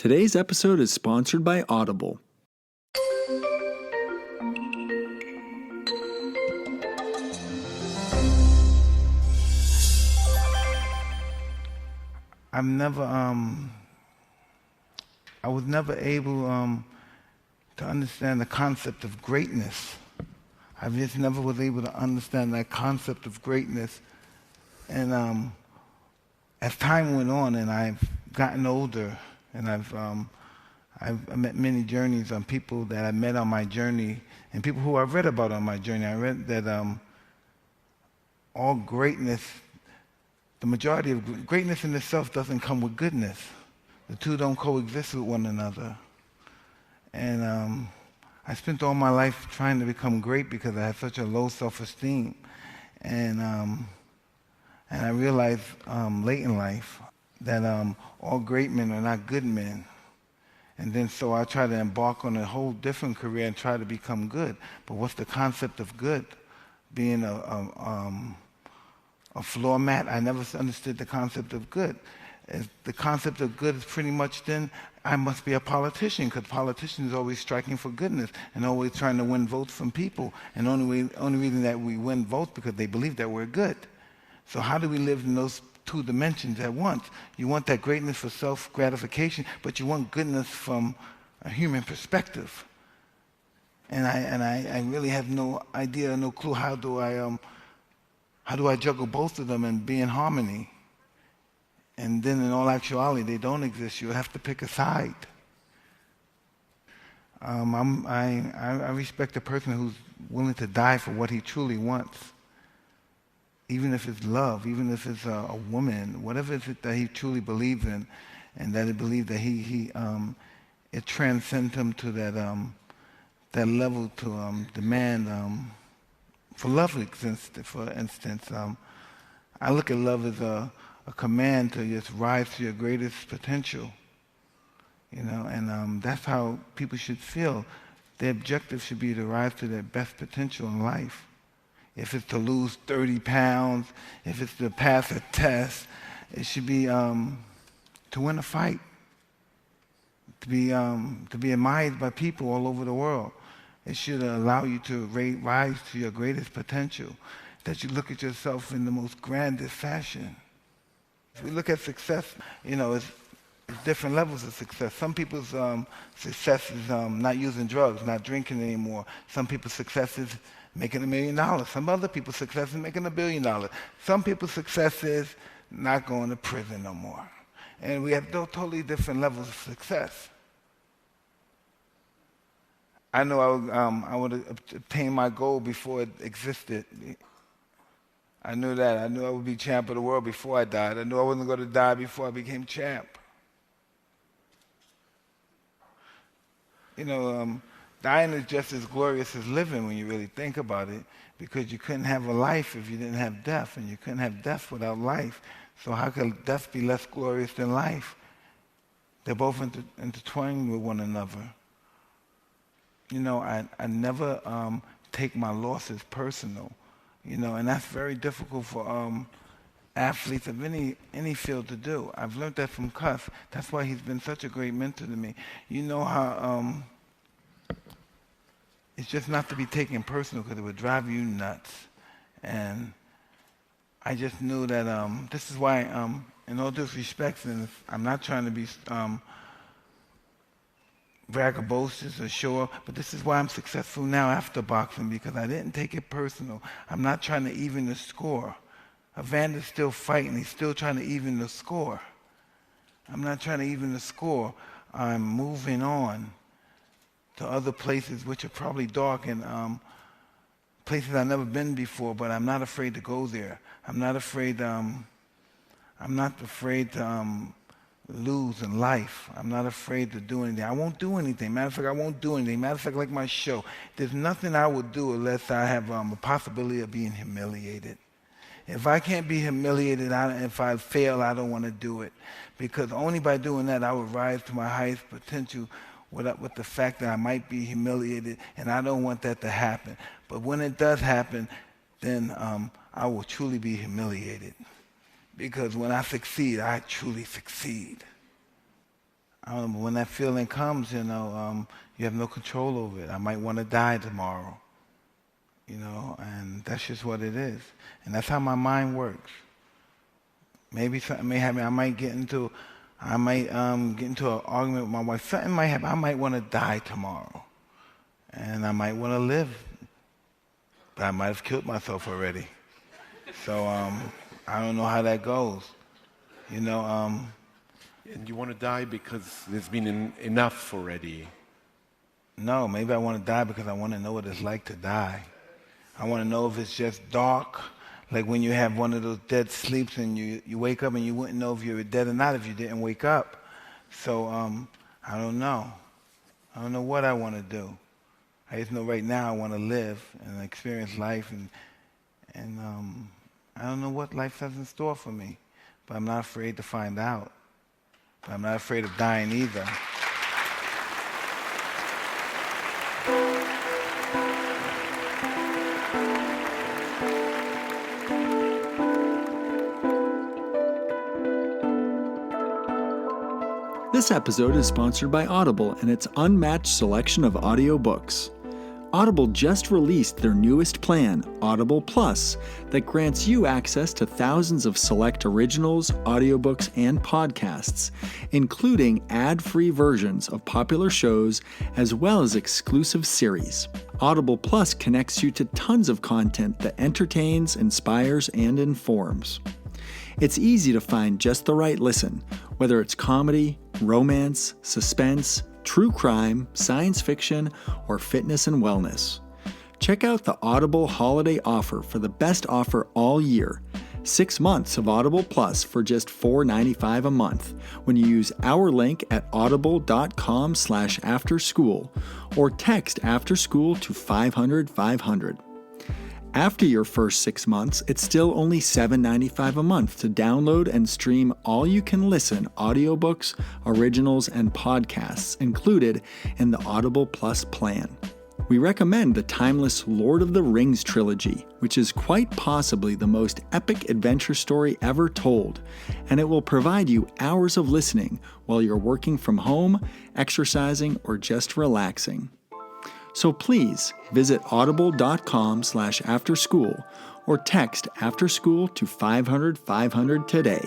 Today's episode is sponsored by Audible. I was never able to understand the concept of greatness. I just never was able to understand that concept of greatness. And as time went on and I've gotten older and I've met many journeys on people that I met on my journey and people who I've read about on my journey. I read that all greatness, the majority of greatness in itself doesn't come with goodness. The two don't coexist with one another. And I spent all my life trying to become great because I had such a low self-esteem. And I realized late in life that all great men are not good men. And then so I tried to embark on a whole different career and try to become good. But what's the concept of good? Being a floor mat? I never understood the concept of good. The concept of good is pretty much then I must be a politician because politicians are always striking for goodness and always trying to win votes from people. And the only reason that we win votes because they believe that we're good. So how do we live in those two dimensions at once? You want that greatness for self-gratification, but you want goodness from a human perspective. And I really have no idea, no clue how do I juggle both of them and be in harmony. And then in all actuality, they don't exist. You have to pick a side. I respect a person who's willing to die for what he truly wants. Even if it's love, even if it's a woman, whatever it is that he truly believes in, and that he believes that it transcends him to that level to demand for love existence. For instance, I look at love as a command to just rise to your greatest potential, and that's how people should feel. Their objective should be to rise to their best potential in life. If it's to lose 30 pounds, if it's to pass a test, it should be to win a fight, to be admired by people all over the world. It should allow you to rise to your greatest potential, that you look at yourself in the most grandest fashion. If we look at success, it's different levels of success. Some people's success is not using drugs, not drinking anymore. Some people's success is making $1 million. Some other people's success is making $1 billion. Some people's success is not going to prison no more. And we have totally different levels of success. I know I would obtain my goal before it existed. I knew that. I knew I would be champ of the world before I died. I knew I wasn't going to die before I became champ. Dying is just as glorious as living when you really think about it, because you couldn't have a life if you didn't have death, and you couldn't have death without life. So how could death be less glorious than life? They're both intertwined with one another. I never take my losses personal, and that's very difficult for athletes of any field to do. I've learned that from Cuss. That's why he's been such a great mentor to me. You know how it's just not to be taken personal because it would drive you nuts. And I just knew that this is why, in all due respect, and I'm not trying to be braggadocious or show off, but this is why I'm successful now after boxing, because I didn't take it personal. I'm not trying to even the score. Evander's still fighting. He's still trying to even the score. I'm not trying to even the score. I'm moving on to other places which are probably dark and places I've never been before, but I'm not afraid to go there. I'm not afraid to lose in life. I'm not afraid to do anything. I won't do anything. Matter of fact, I won't do anything. Matter of fact, like my show, there's nothing I would do unless I have a possibility of being humiliated. If I can't be humiliated, if I fail, I don't want to do it. Because only by doing that, I would rise to my highest potential with the fact that I might be humiliated, and I don't want that to happen. But when it does happen, then I will truly be humiliated. Because when I succeed, I truly succeed. I don't know, when that feeling comes, you have no control over it. I might want to die tomorrow, and that's just what it is. And that's how my mind works. Maybe something may happen. I might get into an argument with my wife. Something might happen. I might want to die tomorrow, and I might want to live, but I might have killed myself already. So I don't know how that goes. And you want to die because there's been enough already. No, maybe I want to die because I want to know what it's like to die. I want to know if it's just dark, like when you have one of those dead sleeps and you wake up and you wouldn't know if you were dead or not if you didn't wake up. So I don't know. I don't know what I want to do. I just know right now I want to live and experience life, and I don't know what life has in store for me, but I'm not afraid to find out. But I'm not afraid of dying either. This episode is sponsored by Audible and its unmatched selection of audiobooks. Audible just released their newest plan, Audible Plus, that grants you access to thousands of select originals, audiobooks, and podcasts, including ad-free versions of popular shows as well as exclusive series. Audible Plus connects you to tons of content that entertains, inspires, and informs. It's easy to find just the right listen, whether it's comedy, romance, suspense, true crime, science fiction, or fitness and wellness. Check out the Audible holiday offer for the best offer all year. 6 months of Audible Plus for just $4.95 a month when you use our link at audible.com/afterschool or text afterschool to 500-500. After your first 6 months, it's still only $7.95 a month to download and stream all-you-can-listen audiobooks, originals, and podcasts included in the Audible Plus plan. We recommend the timeless Lord of the Rings trilogy, which is quite possibly the most epic adventure story ever told, and it will provide you hours of listening while you're working from home, exercising, or just relaxing. So please visit audible.com/afterschool or text afterschool to 500-500 today.